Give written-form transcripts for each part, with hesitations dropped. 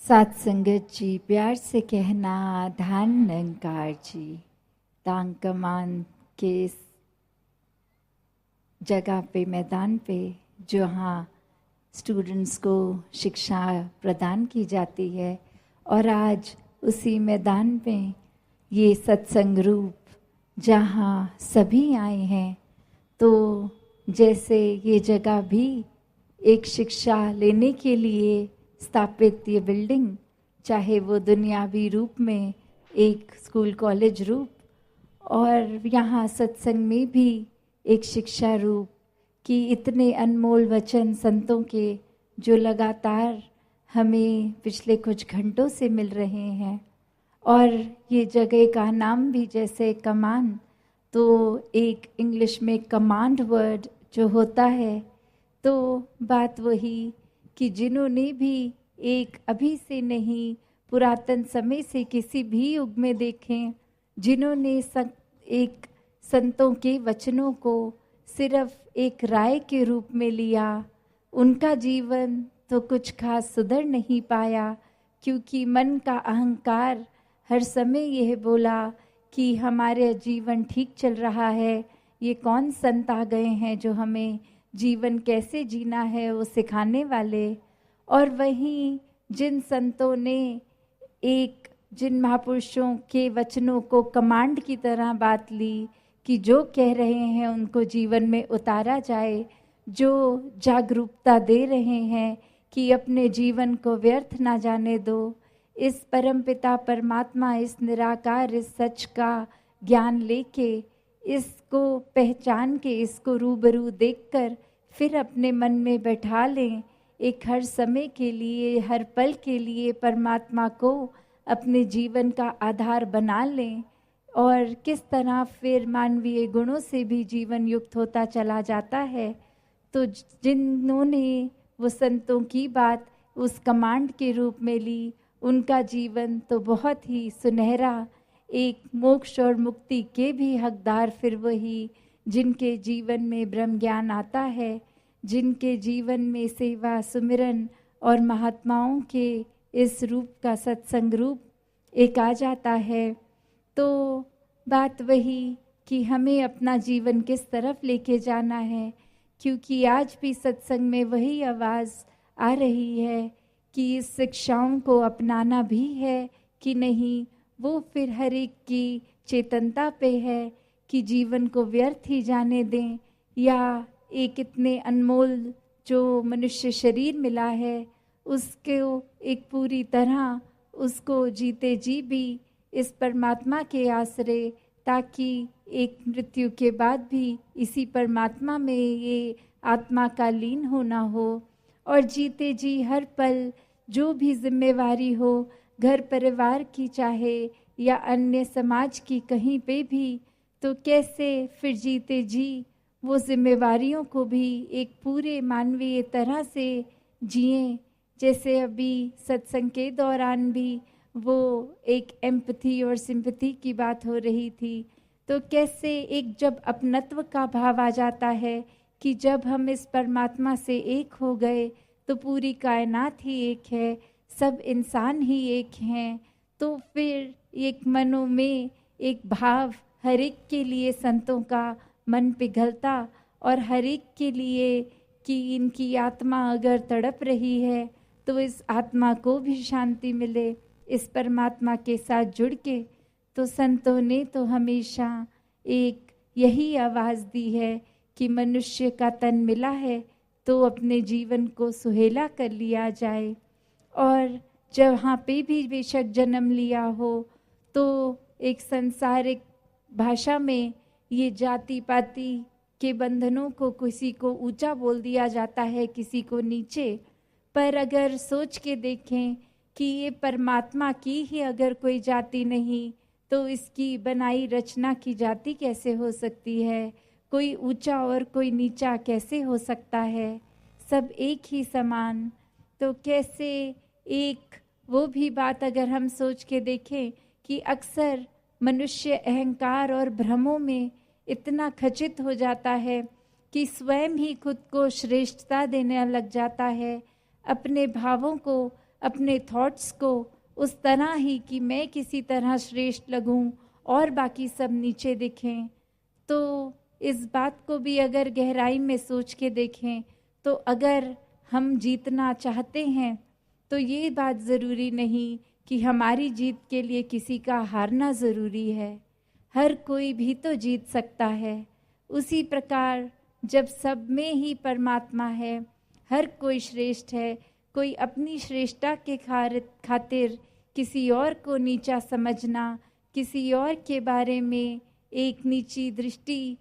सात संगत जी, प्यार से कहना धान निरंकार जी। तांग कमान के इस जगह पे, मैदान पे, जहाँ स्टूडेंट्स को शिक्षा प्रदान की जाती है, और आज उसी मैदान में ये सत्संग रूप जहाँ सभी आए हैं, तो जैसे ये जगह भी एक शिक्षा लेने के लिए स्थापित ये बिल्डिंग, चाहे वो दुनियावी रूप में एक स्कूल कॉलेज रूप, और यहाँ सत्संग में भी एक शिक्षा रूप कि इतने अनमोल वचन संतों के जो लगातार हमें पिछले कुछ घंटों से मिल रहे हैं। और ये जगह का नाम भी जैसे कमान, तो एक इंग्लिश में कमांड वर्ड जो होता है, तो बात वही कि जिन्होंने भी एक अभी से नहीं, पुरातन समय से किसी भी युग में देखें, जिन्होंने एक संतों के वचनों को सिर्फ एक राय के रूप में लिया, उनका जीवन तो कुछ खास सुधर नहीं पाया, क्योंकि मन का अहंकार हर समय यह बोला कि हमारे जीवन ठीक चल रहा है, ये कौन संत आ गए हैं जो हमें जीवन कैसे जीना है वो सिखाने वाले। और वहीं जिन संतों ने जिन महापुरुषों के वचनों को कमांड की तरह बात ली कि जो कह रहे हैं उनको जीवन में उतारा जाए, जो जागरूकता दे रहे हैं कि अपने जीवन को व्यर्थ ना जाने दो, इस परमपिता परमात्मा, इस निराकार, इस सच का ज्ञान लेके, इसको पहचान के, इसको रूबरू देखकर फिर अपने मन में बैठा लें, एक हर समय के लिए, हर पल के लिए परमात्मा को अपने जीवन का आधार बना लें, और किस तरह फिर मानवीय गुणों से भी जीवन युक्त होता चला जाता है। तो जिन्होंने वो संतों की बात उस कमांड के रूप में ली, उनका जीवन तो बहुत ही सुनहरा, एक मोक्ष और मुक्ति के भी हकदार फिर वही, जिनके जीवन में ब्रह्म ज्ञान आता है, जिनके जीवन में सेवा, सुमिरन और महात्माओं के इस रूप का सत्संग रूप एक आ जाता है। तो बात वही कि हमें अपना जीवन किस तरफ लेके जाना है, क्योंकि आज भी सत्संग में वही आवाज़ आ रही है कि इस शिक्षाओं को अपनाना भी है कि नहीं, वो फिर हर एक की चेतनता पे है कि जीवन को व्यर्थ ही जाने दें, या एक इतने अनमोल जो मनुष्य शरीर मिला है उसको एक पूरी तरह उसको जीते जी भी इस परमात्मा के आश्रय, ताकि एक मृत्यु के बाद भी इसी परमात्मा में ये आत्मा का लीन होना हो, और जीते जी हर पल जो भी जिम्मेवारी हो, घर परिवार की चाहे या अन्य समाज की कहीं पे भी, तो कैसे फिर जीते जी वो जिम्मेवारियों को भी एक पूरे मानवीय तरह से जिएं। जैसे अभी सत्संग के दौरान भी वो एक एम्पैथी और सिंपैथी की बात हो रही थी, तो कैसे एक जब अपनत्व का भाव आ जाता है कि जब हम इस परमात्मा से एक हो गए तो पूरी कायनात ही एक है, सब इंसान ही एक हैं, तो फिर एक मनों में एक भाव हर एक के लिए संतों का मन पिघलता, और हर एक के लिए कि इनकी आत्मा अगर तड़प रही है तो इस आत्मा को भी शांति मिले इस परमात्मा के साथ जुड़ के। तो संतों ने तो हमेशा एक यही आवाज़ दी है कि मनुष्य का तन मिला है तो अपने जीवन को सुहेला कर लिया जाए, और जहाँ पे भी बेशक जन्म लिया हो, तो एक सांसारिक भाषा में ये जाति पाति के बंधनों को किसी को ऊंचा बोल दिया जाता है, किसी को नीचे, पर अगर सोच के देखें कि ये परमात्मा की ही अगर कोई जाति नहीं, तो इसकी बनाई रचना की जाति कैसे हो सकती है, कोई ऊंचा और कोई नीचा कैसे हो सकता है, सब एक ही समान। तो कैसे एक वो भी बात अगर हम सोच के देखें कि अक्सर मनुष्य अहंकार और भ्रमों में इतना खचित हो जाता है कि स्वयं ही खुद को श्रेष्ठता देने लग जाता है, अपने भावों को अपने थॉट्स को उस तरह ही कि मैं किसी तरह श्रेष्ठ लगूं और बाकी सब नीचे दिखें। तो इस बात को भी अगर गहराई में सोच के देखें तो अगर हम जीतना चाहते हैं तो ये बात ज़रूरी नहीं कि हमारी जीत के लिए किसी का हारना ज़रूरी है। हर कोई भी तो जीत सकता है। उसी प्रकार जब सब में ही परमात्मा है, हर कोई श्रेष्ठ है। कोई अपनी श्रेष्ठता के खातिर किसी और को नीचा समझना, किसी और के बारे में एक नीची दृष्टि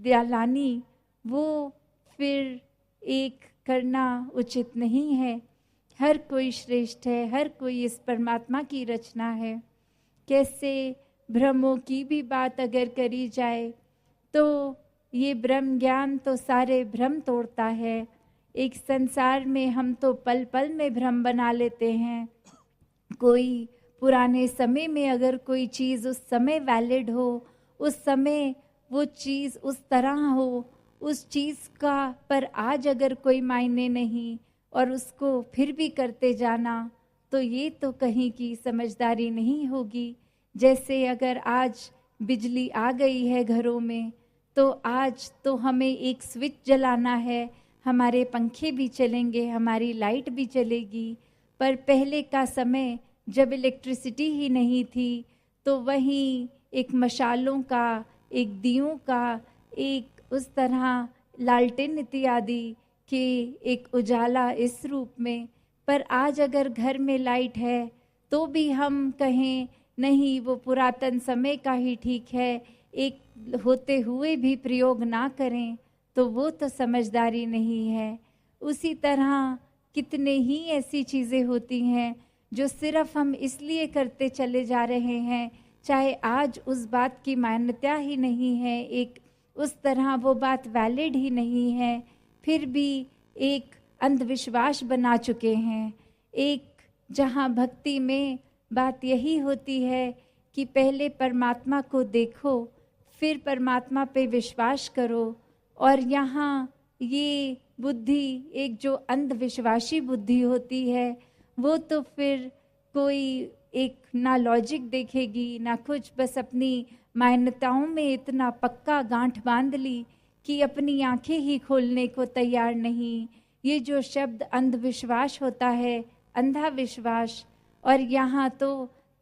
लानी, वो फिर एक करना उचित नहीं है। हर कोई श्रेष्ठ है, हर कोई इस परमात्मा की रचना है। कैसे भ्रमों की भी बात अगर करी जाए तो ये ब्रह्म ज्ञान तो सारे भ्रम तोड़ता है। एक संसार में हम तो पल पल में भ्रम बना लेते हैं। कोई पुराने समय में अगर कोई चीज़ उस समय वैलिड हो, उस समय वो चीज़ उस तरह हो, उस चीज़ का पर आज अगर कोई मायने नहीं और उसको फिर भी करते जाना, तो ये तो कहीं की समझदारी नहीं होगी। जैसे अगर आज बिजली आ गई है घरों में, तो आज तो हमें एक स्विच जलाना है, हमारे पंखे भी चलेंगे, हमारी लाइट भी चलेगी। पर पहले का समय जब इलेक्ट्रिसिटी ही नहीं थी, तो वहीं एक मशालों का, एक दियों का, एक उस तरह लालटेन इत्यादि के एक उजाला इस रूप में। पर आज अगर घर में लाइट है तो भी हम कहें नहीं, वो पुरातन समय का ही ठीक है, एक होते हुए भी प्रयोग ना करें, तो वो तो समझदारी नहीं है। उसी तरह कितने ही ऐसी चीज़ें होती हैं जो सिर्फ हम इसलिए करते चले जा रहे हैं, चाहे आज उस बात की मान्यता ही नहीं है, एक उस तरह वो बात वैलिड ही नहीं है, फिर भी एक अंधविश्वास बना चुके हैं। एक जहाँ भक्ति में बात यही होती है कि पहले परमात्मा को देखो, फिर परमात्मा पे विश्वास करो। और यहाँ ये बुद्धि, एक जो अंधविश्वासी बुद्धि होती है, वो तो फिर कोई एक ना लॉजिक देखेगी ना कुछ, बस अपनी मान्यताओं में इतना पक्का गांठ बांध ली कि अपनी आंखें ही खोलने को तैयार नहीं। ये जो शब्द अंधविश्वास होता है, अंधा विश्वास, और यहाँ तो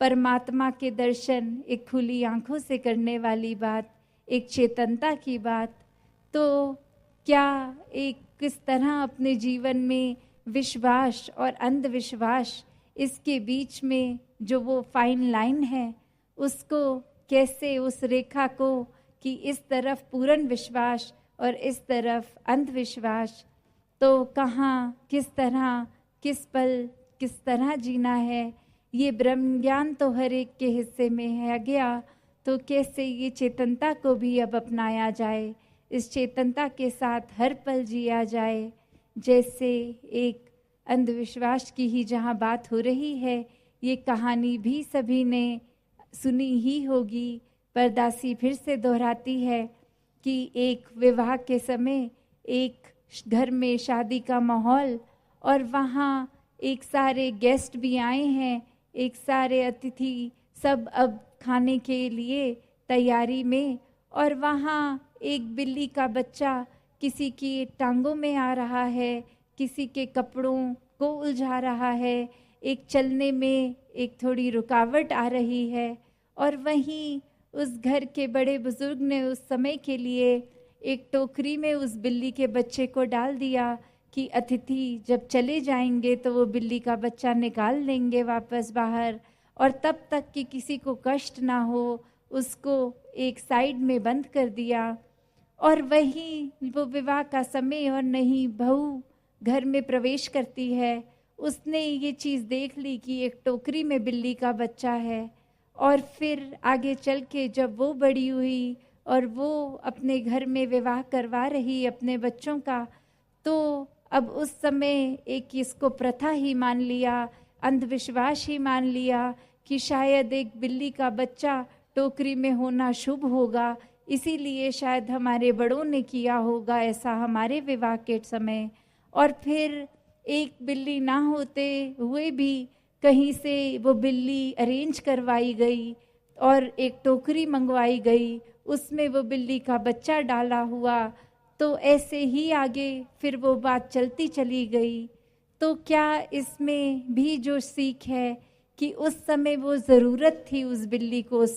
परमात्मा के दर्शन एक खुली आंखों से करने वाली बात, एक चेतनता की बात। तो क्या एक किस तरह अपने जीवन में विश्वास और अंधविश्वास, इसके बीच में जो वो फाइन लाइन है, उसको कैसे, उस रेखा को कि इस तरफ पूर्ण विश्वास और इस तरफ अंधविश्वास, तो कहाँ, किस तरह, किस पल, किस तरह जीना है, ये ब्रह्म ज्ञान तो हर एक के हिस्से में है गया। तो कैसे ये चेतनता को भी अब अपनाया जाए, इस चेतनता के साथ हर पल जिया जाए। जैसे एक अंधविश्वास की ही जहाँ बात हो रही है, ये कहानी भी सभी ने सुनी ही होगी, पर दासी फिर से दोहराती है कि एक विवाह के समय एक घर में शादी का माहौल, और वहाँ एक सारे गेस्ट भी आए हैं, एक सारे अतिथि सब अब खाने के लिए तैयारी में, और वहाँ एक बिल्ली का बच्चा किसी की टांगों में आ रहा है, किसी के कपड़ों को उलझा रहा है, एक चलने में एक थोड़ी रुकावट आ रही है। और वहीं उस घर के बड़े बुजुर्ग ने उस समय के लिए एक टोकरी में उस बिल्ली के बच्चे को डाल दिया कि अतिथि जब चले जाएंगे तो वो बिल्ली का बच्चा निकाल लेंगे वापस बाहर, और तब तक कि किसी को कष्ट ना हो, उसको एक साइड में बंद कर दिया। और वहीं वो विवाह का समय और नहीं बहू घर में प्रवेश करती है, उसने ये चीज़ देख ली कि एक टोकरी में बिल्ली का बच्चा है। और फिर आगे चल के जब वो बड़ी हुई और वो अपने घर में विवाह करवा रही अपने बच्चों का, तो अब उस समय एक इसको प्रथा ही मान लिया, अंधविश्वास ही मान लिया कि शायद एक बिल्ली का बच्चा टोकरी में होना शुभ होगा, इसीलिए शायद हमारे बड़ों ने किया होगा ऐसा हमारे विवाह के समय। और फिर एक बिल्ली ना होते हुए भी कहीं से वो बिल्ली अरेंज करवाई गई और एक टोकरी मंगवाई गई, उसमें वो बिल्ली का बच्चा डाला हुआ, तो ऐसे ही आगे फिर वो बात चलती चली गई। तो क्या इसमें भी जो सीख है कि उस समय वो ज़रूरत थी उस बिल्ली को उस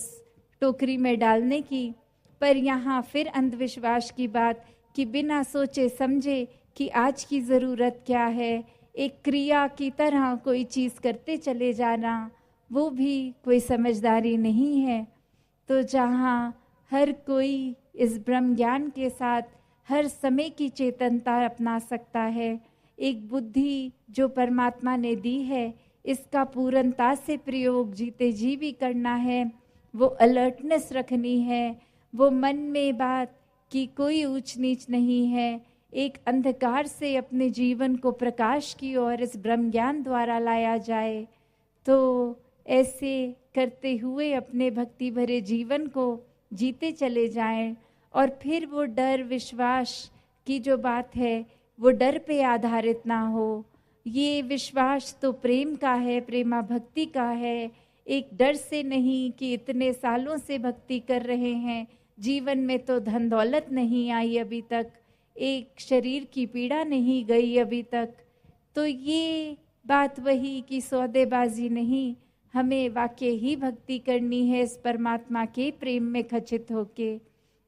टोकरी में डालने की, पर यहाँ फिर अंधविश्वास की बात कि बिना सोचे समझे कि आज की ज़रूरत क्या है, एक क्रिया की तरह कोई चीज़ करते चले जाना, वो भी कोई समझदारी नहीं है। तो जहाँ हर कोई इस ब्रह्म ज्ञान के साथ हर समय की चेतनता अपना सकता है, एक बुद्धि जो परमात्मा ने दी है, इसका पूर्णता से प्रयोग जीते जी भी करना है, वो अलर्टनेस रखनी है, वो मन में बात कि कोई ऊंच नीच नहीं है, एक अंधकार से अपने जीवन को प्रकाश की ओर इस ब्रह्म ज्ञान द्वारा लाया जाए। तो ऐसे करते हुए अपने भक्ति भरे जीवन को जीते चले जाएं, और फिर वो डर विश्वास की जो बात है वो डर पे आधारित ना हो। ये विश्वास तो प्रेम का है, प्रेमा भक्ति का है, एक डर से नहीं कि इतने सालों से भक्ति कर रहे हैं, जीवन में तो धन दौलत नहीं आई अभी तक, एक शरीर की पीड़ा नहीं गई अभी तक। तो ये बात वही कि सौदेबाजी नहीं, हमें वाकई ही भक्ति करनी है इस परमात्मा के प्रेम में खचित होके।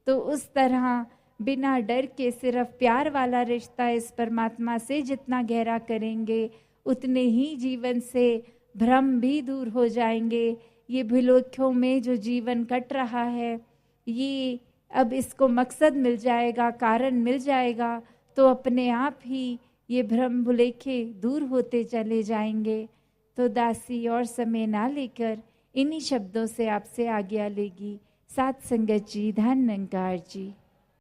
तो उस तरह बिना डर के सिर्फ प्यार वाला रिश्ता इस परमात्मा से जितना गहरा करेंगे, उतने ही जीवन से भ्रम भी दूर हो जाएंगे। ये भुलक्यों में जो जीवन कट रहा है, ये अब इसको मकसद मिल जाएगा, कारण मिल जाएगा, तो अपने आप ही ये भ्रम भुलेखे दूर होते चले जाएंगे। तो दासी और समय ना लेकर इन्हीं शब्दों से आपसे आज्ञा लेगी। साथ संगत जी, धन निरंकार जी।